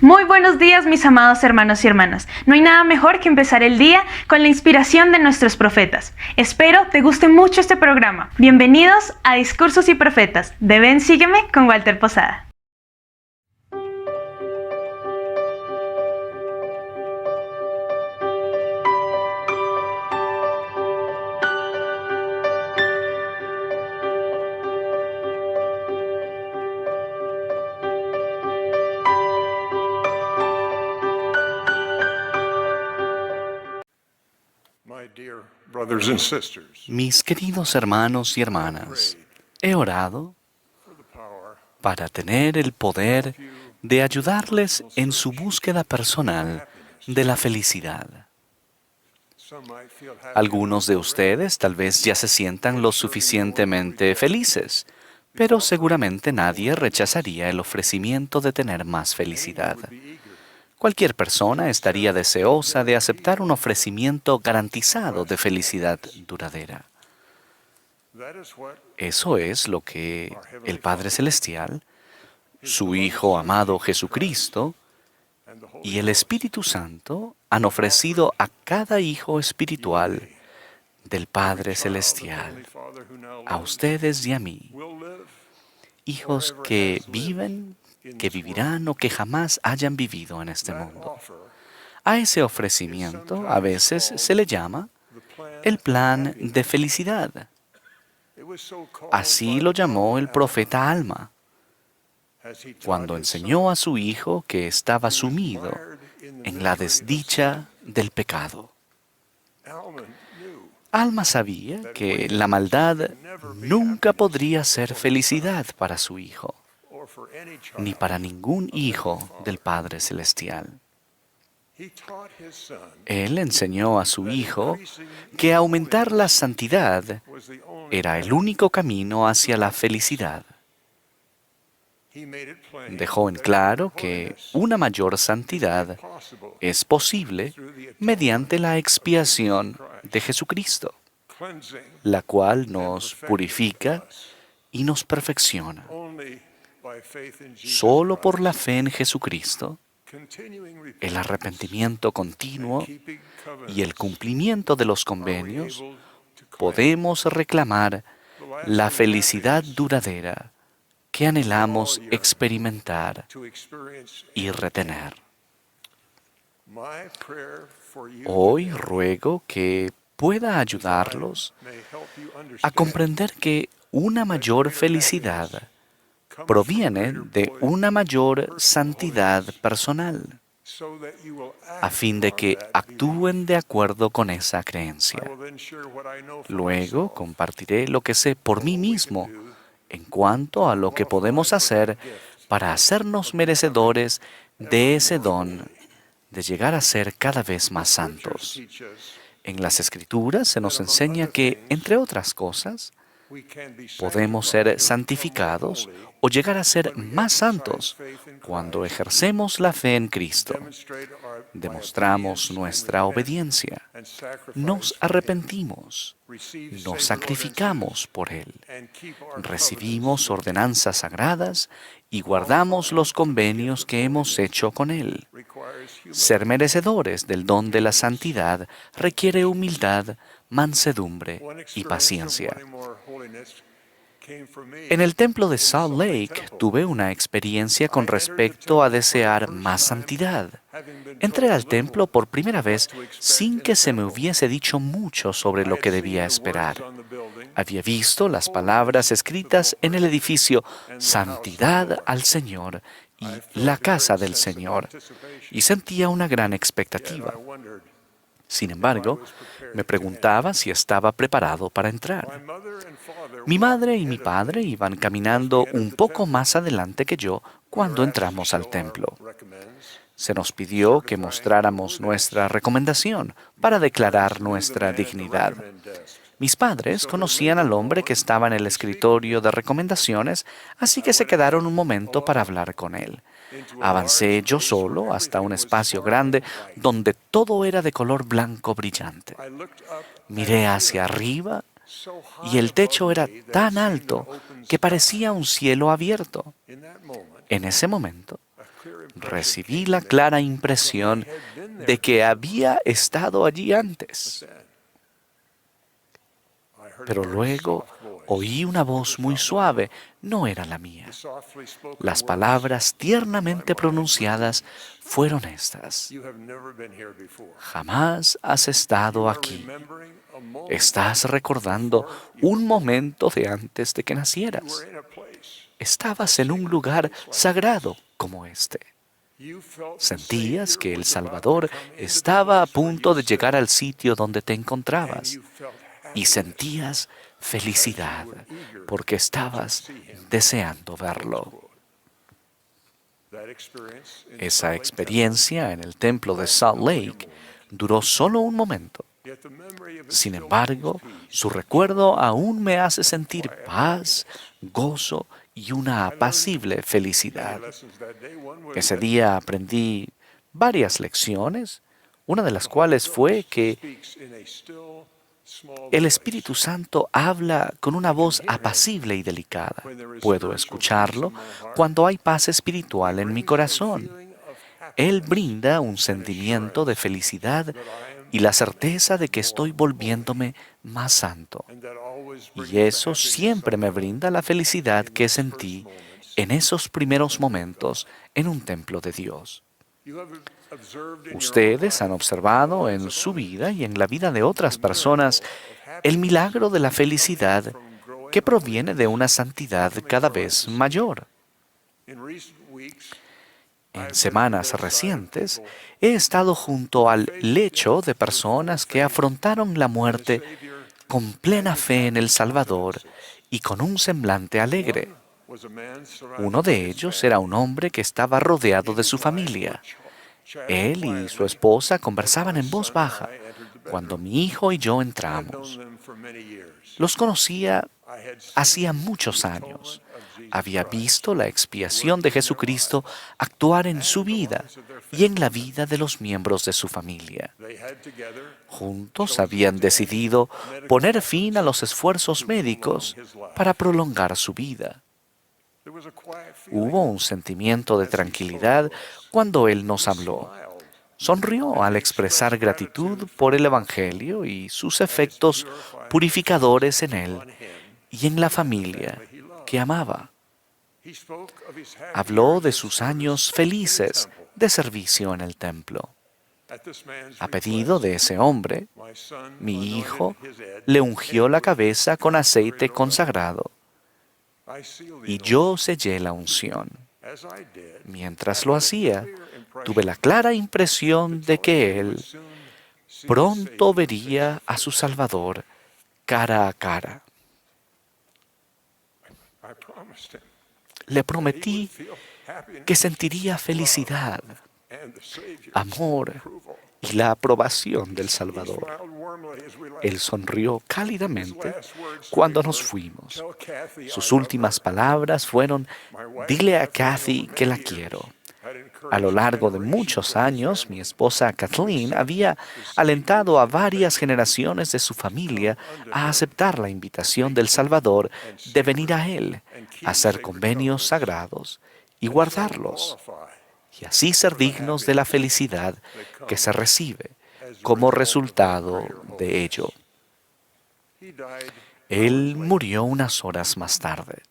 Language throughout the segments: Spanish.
Muy buenos días, mis amados hermanos y hermanas. No hay nada mejor que empezar el día con la inspiración de nuestros profetas. Espero te guste mucho este programa. Bienvenidos a Discursos y Profetas de Ven Sígueme con Walter Posada. Mis queridos hermanos y hermanas, he orado para tener el poder de ayudarles en su búsqueda personal de la felicidad. Algunos de ustedes tal vez ya se sientan lo suficientemente felices, pero seguramente nadie rechazaría el ofrecimiento de tener más felicidad. Cualquier persona estaría deseosa de aceptar un ofrecimiento garantizado de felicidad duradera. Eso es lo que el Padre Celestial, su Hijo amado Jesucristo y el Espíritu Santo han ofrecido a cada hijo espiritual del Padre Celestial, a ustedes y a mí, hijos que viven, que vivirán o que jamás hayan vivido en este mundo. A ese ofrecimiento a veces se le llama el plan de felicidad. Así lo llamó el profeta Alma, cuando enseñó a su hijo que estaba sumido en la desdicha del pecado. Alma sabía que la maldad nunca podría ser felicidad para su hijo, ni para ningún hijo del Padre Celestial. Él enseñó a su hijo que aumentar la santidad era el único camino hacia la felicidad. Dejó en claro que una mayor santidad es posible mediante la expiación de Jesucristo, la cual nos purifica y nos perfecciona. Solo por la fe en Jesucristo, el arrepentimiento continuo y el cumplimiento de los convenios, podemos reclamar la felicidad duradera que anhelamos experimentar y retener. Hoy ruego que pueda ayudarlos a comprender que una mayor felicidad proviene de una mayor santidad personal, a fin de que actúen de acuerdo con esa creencia. Luego compartiré lo que sé por mí mismo en cuanto a lo que podemos hacer para hacernos merecedores de ese don de llegar a ser cada vez más santos. En las Escrituras se nos enseña que, entre otras cosas, podemos ser santificados o llegar a ser más santos cuando ejercemos la fe en Cristo, demostramos nuestra obediencia, nos arrepentimos, nos sacrificamos por Él, recibimos ordenanzas sagradas y guardamos los convenios que hemos hecho con Él. Ser merecedores del don de la santidad requiere humildad, mansedumbre y paciencia. En el templo de Salt Lake tuve una experiencia con respecto a desear más santidad. Entré al templo por primera vez sin que se me hubiese dicho mucho sobre lo que debía esperar. Había visto las palabras escritas en el edificio Santidad al Señor y la casa del Señor, y sentía una gran expectativa. Sin embargo, me preguntaba si estaba preparado para entrar. Mi madre y mi padre iban caminando un poco más adelante que yo cuando entramos al templo. Se nos pidió que mostráramos nuestra recomendación para declarar nuestra dignidad. Mis padres conocían al hombre que estaba en el escritorio de recomendaciones, así que se quedaron un momento para hablar con él. Avancé yo solo hasta un espacio grande donde todo era de color blanco brillante. Miré hacia arriba y el techo era tan alto que parecía un cielo abierto. En ese momento, recibí la clara impresión de que había estado allí antes. Pero luego oí una voz muy suave, no era la mía. Las palabras tiernamente pronunciadas fueron estas: jamás has estado aquí. Estás recordando un momento de antes de que nacieras. Estabas en un lugar sagrado como este. Sentías que el Salvador estaba a punto de llegar al sitio donde te encontrabas y sentías felicidad porque estabas deseando verlo. Esa experiencia en el templo de Salt Lake duró solo un momento. Sin embargo, su recuerdo aún me hace sentir paz, gozo y una apacible felicidad. Ese día aprendí varias lecciones, una de las cuales fue que el Espíritu Santo habla con una voz apacible y delicada. Puedo escucharlo cuando hay paz espiritual en mi corazón. Él brinda un sentimiento de felicidad y la certeza de que estoy volviéndome más santo. Y eso siempre me brinda la felicidad que sentí en esos primeros momentos en un templo de Dios. Ustedes han observado en su vida y en la vida de otras personas el milagro de la felicidad que proviene de una santidad cada vez mayor. En semanas recientes he estado junto al lecho de personas que afrontaron la muerte con plena fe en el Salvador y con un semblante alegre. Uno de ellos era un hombre que estaba rodeado de su familia. Él y su esposa conversaban en voz baja cuando mi hijo y yo entramos. Los conocía hacía muchos años. Había visto la expiación de Jesucristo actuar en su vida y en la vida de los miembros de su familia. Juntos habían decidido poner fin a los esfuerzos médicos para prolongar su vida. Hubo un sentimiento de tranquilidad cuando Él nos habló. Sonrió al expresar gratitud por el Evangelio y sus efectos purificadores en Él y en la familia que amaba. Habló de sus años felices de servicio en el templo. A pedido de ese hombre, mi hijo le ungió la cabeza con aceite consagrado y yo sellé la unción. Mientras lo hacía, tuve la clara impresión de que él pronto vería a su Salvador cara a cara. Le prometí que sentiría felicidad, amor y la aprobación del Salvador. Él sonrió cálidamente cuando nos fuimos. Sus últimas palabras fueron: dile a Kathy que la quiero. A lo largo de muchos años, mi esposa Kathleen había alentado a varias generaciones de su familia a aceptar la invitación del Salvador de venir a Él, hacer convenios sagrados y guardarlos, y así ser dignos de la felicidad que se recibe como resultado de ello. Él murió unas horas más tarde.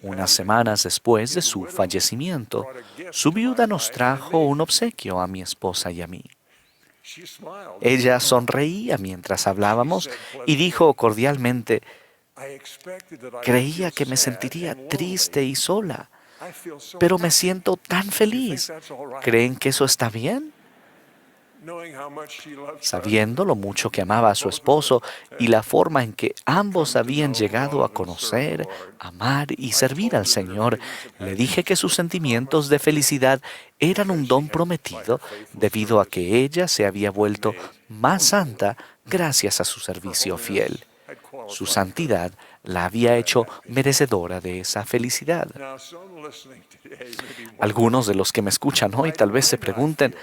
Unas semanas después de su fallecimiento, su viuda nos trajo un obsequio a mi esposa y a mí. Ella sonreía mientras hablábamos y dijo cordialmente: creía que me sentiría triste y sola, pero me siento tan feliz. ¿Creen que eso está bien? Sabiendo lo mucho que amaba a su esposo y la forma en que ambos habían llegado a conocer, amar y servir al Señor, le dije que sus sentimientos de felicidad eran un don prometido debido a que ella se había vuelto más santa gracias a su servicio fiel. Su santidad la había hecho merecedora de esa felicidad. Algunos de los que me escuchan hoy tal vez se pregunten,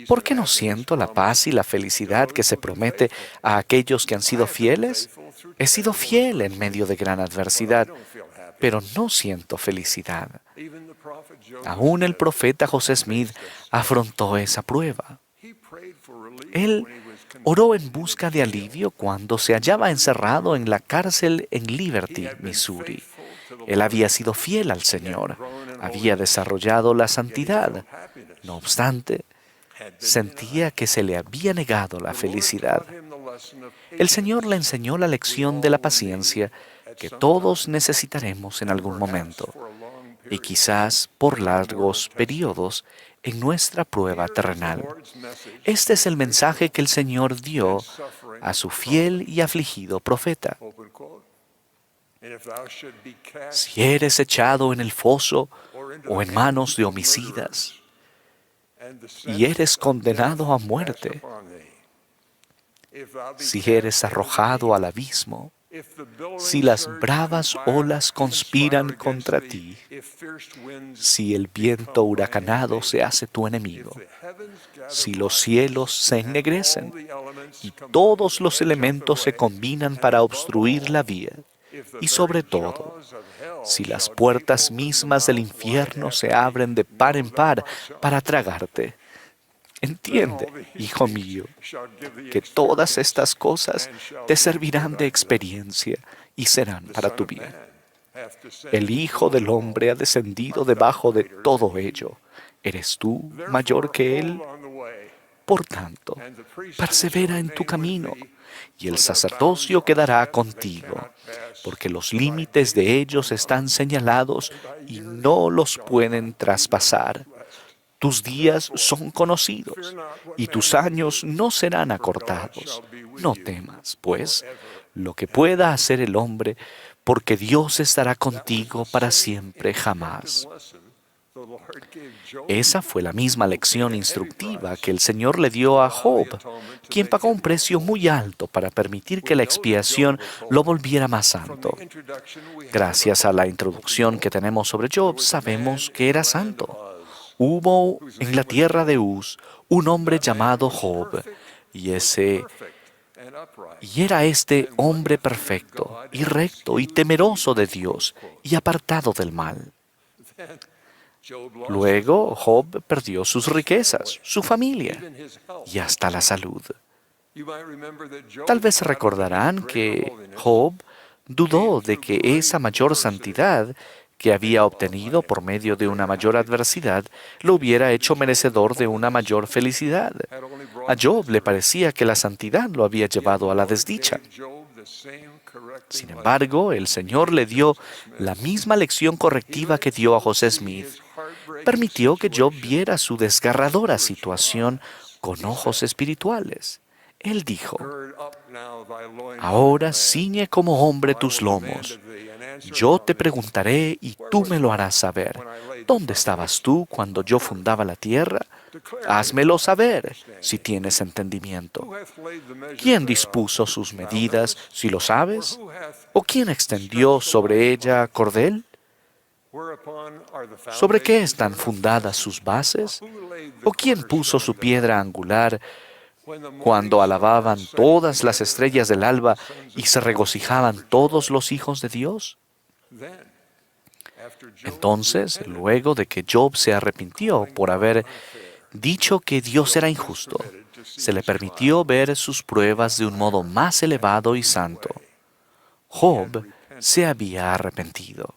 ¿por qué no siento la paz y la felicidad que se promete a aquellos que han sido fieles? He sido fiel en medio de gran adversidad, pero no siento felicidad. Aún el profeta José Smith afrontó esa prueba. Él oró en busca de alivio cuando se hallaba encerrado en la cárcel en Liberty, Missouri. Él había sido fiel al Señor, había desarrollado la santidad. No obstante, sentía que se le había negado la felicidad. El Señor le enseñó la lección de la paciencia que todos necesitaremos en algún momento, y quizás por largos periodos en nuestra prueba terrenal. Este es el mensaje que el Señor dio a su fiel y afligido profeta. Si eres echado en el foso o en manos de homicidas y eres condenado a muerte, si eres arrojado al abismo, si las bravas olas conspiran contra ti, si el viento huracanado se hace tu enemigo, si los cielos se ennegrecen y todos los elementos se combinan para obstruir la vía, y sobre todo, si las puertas mismas del infierno se abren de par en par para tragarte, entiende, hijo mío, que todas estas cosas te servirán de experiencia y serán para tu bien. El Hijo del Hombre ha descendido debajo de todo ello. ¿Eres tú mayor que Él? Por tanto, persevera en tu camino, y el sacerdocio quedará contigo, porque los límites de ellos están señalados y no los pueden traspasar. Tus días son conocidos, y tus años no serán acortados. No temas, pues, lo que pueda hacer el hombre, porque Dios estará contigo para siempre jamás. Esa fue la misma lección instructiva que el Señor le dio a Job, quien pagó un precio muy alto para permitir que la expiación lo volviera más santo. Gracias a la introducción que tenemos sobre Job, sabemos que era santo. Hubo en la tierra de Uz un hombre llamado Job, y era este hombre perfecto, y recto, y temeroso de Dios, y apartado del mal. Luego Job perdió sus riquezas, su familia y hasta la salud. Tal vez recordarán que Job dudó de que esa mayor santidad que había obtenido por medio de una mayor adversidad lo hubiera hecho merecedor de una mayor felicidad. A Job le parecía que la santidad lo había llevado a la desdicha. Sin embargo, el Señor le dio la misma lección correctiva que dio a José Smith. Permitió que Job viera su desgarradora situación con ojos espirituales. Él dijo, ahora ciñe como hombre tus lomos. Yo te preguntaré y tú me lo harás saber. ¿Dónde estabas tú cuando yo fundaba la tierra? Házmelo saber, si tienes entendimiento. ¿Quién dispuso sus medidas, si lo sabes? ¿O quién extendió sobre ella cordel? ¿Sobre qué están fundadas sus bases? ¿O quién puso su piedra angular cuando alababan todas las estrellas del alba y se regocijaban todos los hijos de Dios? Entonces, luego de que Job se arrepintió por haber dicho que Dios era injusto, se le permitió ver sus pruebas de un modo más elevado y santo. Job se había arrepentido.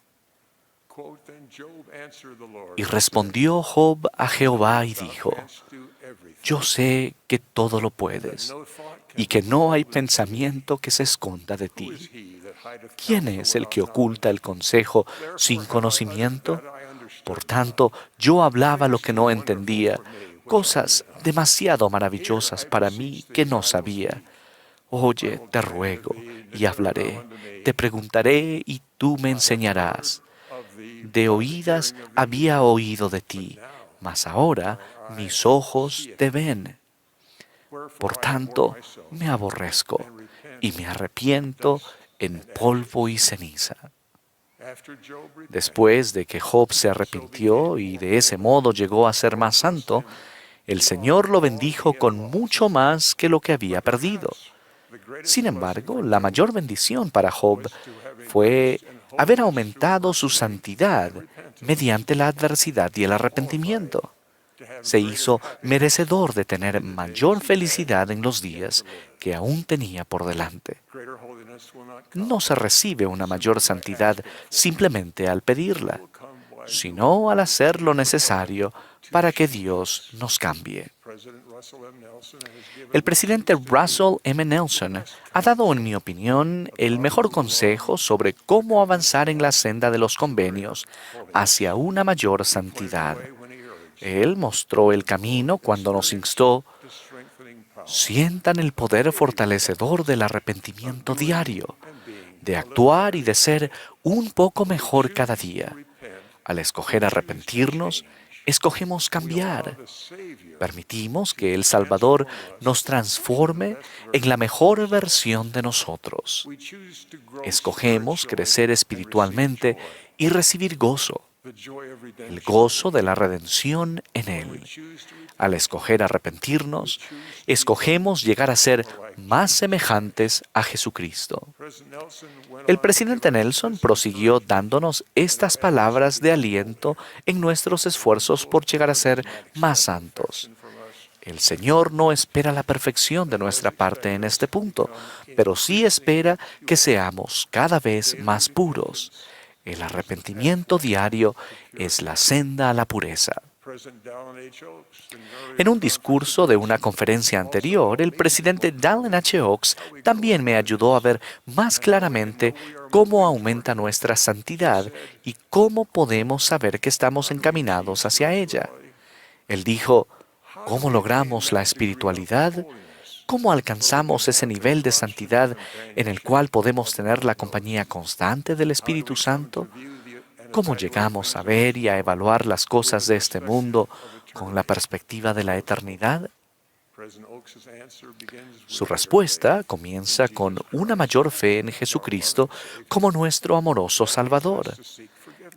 Y respondió Job a Jehová y dijo, yo sé que todo lo puedes, y que no hay pensamiento que se esconda de ti. ¿Quién es el que oculta el consejo sin conocimiento? Por tanto, yo hablaba lo que no entendía, cosas demasiado maravillosas para mí que no sabía. Oye, te ruego, y hablaré, te preguntaré, y tú me enseñarás. De oídas había oído de ti, mas ahora mis ojos te ven. Por tanto, me aborrezco y me arrepiento en polvo y ceniza. Después de que Job se arrepintió y de ese modo llegó a ser más santo, el Señor lo bendijo con mucho más que lo que había perdido. Sin embargo, la mayor bendición para Job fue haber aumentado su santidad mediante la adversidad y el arrepentimiento. Se hizo merecedor de tener mayor felicidad en los días que aún tenía por delante. No se recibe una mayor santidad simplemente al pedirla, sino al hacer lo necesario para que Dios nos cambie. El presidente Russell M. Nelson ha dado, en mi opinión, el mejor consejo sobre cómo avanzar en la senda de los convenios hacia una mayor santidad. Él mostró el camino cuando nos instó: sientan el poder fortalecedor del arrepentimiento diario, de actuar y de ser un poco mejor cada día. Al escoger arrepentirnos, escogemos cambiar. Permitimos que el Salvador nos transforme en la mejor versión de nosotros. Escogemos crecer espiritualmente y recibir gozo, el gozo de la redención en Él. Al escoger arrepentirnos, escogemos llegar a ser más semejantes a Jesucristo. El presidente Nelson prosiguió dándonos estas palabras de aliento en nuestros esfuerzos por llegar a ser más santos. El Señor no espera la perfección de nuestra parte en este punto, pero sí espera que seamos cada vez más puros. El arrepentimiento diario es la senda a la pureza. En un discurso de una conferencia anterior, el presidente Dallin H. Oaks también me ayudó a ver más claramente cómo aumenta nuestra santidad y cómo podemos saber que estamos encaminados hacia ella. Él dijo: ¿cómo logramos la espiritualidad? ¿Cómo alcanzamos ese nivel de santidad en el cual podemos tener la compañía constante del Espíritu Santo? ¿Cómo llegamos a ver y a evaluar las cosas de este mundo con la perspectiva de la eternidad? Su respuesta comienza con una mayor fe en Jesucristo como nuestro amoroso Salvador.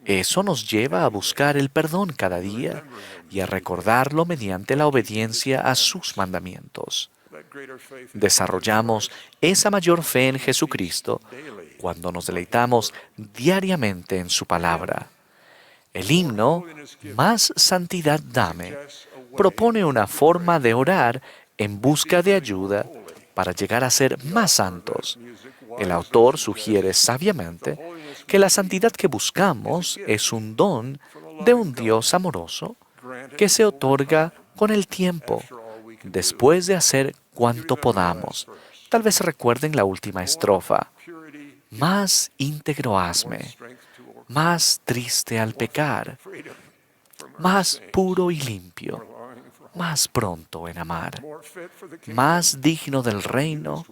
Eso nos lleva a buscar el perdón cada día y a recordarlo mediante la obediencia a sus mandamientos. Desarrollamos esa mayor fe en Jesucristo cuando nos deleitamos diariamente en su palabra. El himno Más santidad dame propone una forma de orar en busca de ayuda para llegar a ser más santos. El autor sugiere sabiamente que la santidad que buscamos es un don de un Dios amoroso que se otorga con el tiempo, después de hacer cuanto podamos. Tal vez recuerden la última estrofa. Más íntegro hazme, más triste al pecar, más puro y limpio, más pronto en amar, más digno del reino,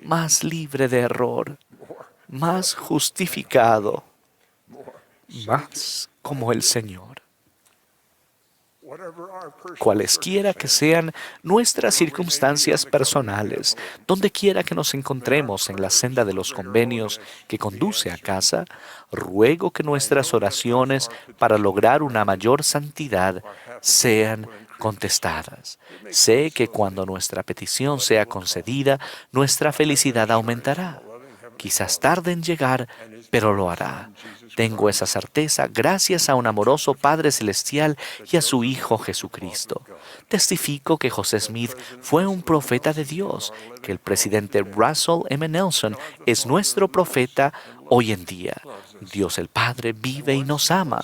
más libre de error, más justificado, más como el Señor. Cualesquiera que sean nuestras circunstancias personales, donde quiera que nos encontremos en la senda de los convenios que conduce a casa, ruego que nuestras oraciones para lograr una mayor santidad sean contestadas. Sé que cuando nuestra petición sea concedida, nuestra felicidad aumentará. Quizás tarde en llegar, pero lo hará. Tengo esa certeza gracias a un amoroso Padre Celestial y a su Hijo Jesucristo. Testifico que José Smith fue un profeta de Dios, que el presidente Russell M. Nelson es nuestro profeta hoy en día. Dios el Padre vive y nos ama.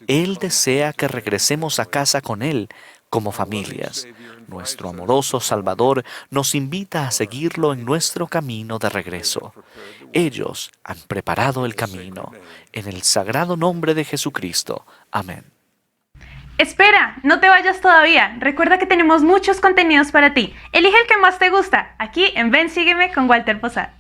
Él desea que regresemos a casa con Él como familias. Nuestro amoroso Salvador nos invita a seguirlo en nuestro camino de regreso. Ellos han preparado el camino. En el sagrado nombre de Jesucristo. Amén. Espera, no te vayas todavía. Recuerda que tenemos muchos contenidos para ti. Elige el que más te gusta, aquí en Ven Sígueme con Walter Posada.